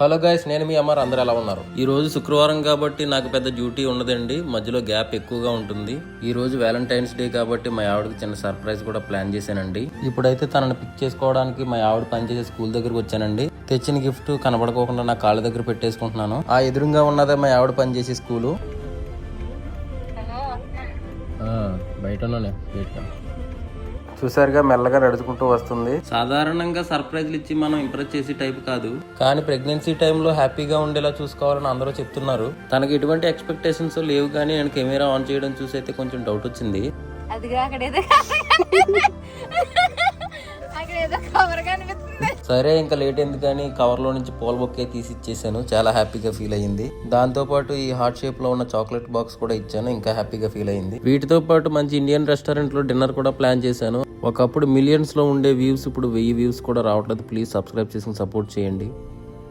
Hello guys, నేను మీ అమ్మారు. అందరూ ఎలా ఉన్నారు? ఈ రోజు శుక్రవారం కాబట్టి నాకు పెద్ద డ్యూటీ ఉండదండి, మధ్యలో గ్యాప్ ఎక్కువగా ఉంటుంది. ఈ రోజు వ్యాలంటైన్స్ డే కాబట్టి మా ఆవిడకి చిన్న సర్ప్రైజ్ కూడా ప్లాన్ చేశానండి. ఇప్పుడైతే తనని పిక్ చేసుకోవడానికి మా ఆవిడ పనిచేసే స్కూల్ దగ్గరకు వచ్చానండి. తెచ్చిన గిఫ్ట్ కనబడుకోకుండా నా కాళ్ళ దగ్గర పెట్టేసుకుంటున్నాను. ఆ ఎదురుగా ఉన్నదే మా ఆవిడ పనిచేసే స్కూలు. బయటలోనే చూసారుగా, మెల్లగా నడుచుకుంటూ వస్తుంది. సాధారణంగా సర్ప్రైజ్లు ఇచ్చి మనం ఇంప్రెస్ చేసే టైప్ కాదు, కానీ ప్రెగ్నెన్సీ టైంలో హ్యాపీగా ఉండేలా చూసుకోవాలని అందరూ చెప్తున్నారు. తనకి ఎటువంటి ఎక్స్పెక్టేషన్స్ లేవు, కానీ నేను కెమెరా ఆన్ చేయడం చూసి అయితే కొంచెం డౌట్ వచ్చింది. సరే, ఇంకా లేట్ ఎందుకని కవర్ లో నుంచి పూల బొక్కే తీసి ఇచ్చేసాను. చాలా హ్యాపీగా ఫీల్ అయ్యింది. దాంతో పాటు ఈ హార్ట్ షేప్ లో ఉన్న చాక్లెట్ బాక్స్ కూడా ఇచ్చాను. ఇంకా హ్యాపీగా ఫీల్ అయ్యింది. వీటితో పాటు మంచి ఇండియన్ రెస్టారెంట్ లో డిన్నర్ కూడా ప్లాన్ చేశాను. ఒకప్పుడు మిలియన్స్ లో ఉండే వ్యూస్ ఇప్పుడు 1000 వ్యూస్ కూడా రావట్లేదు. ప్లీజ్ సబ్స్క్రైబ్ చేసి సపోర్ట్ చేయండి.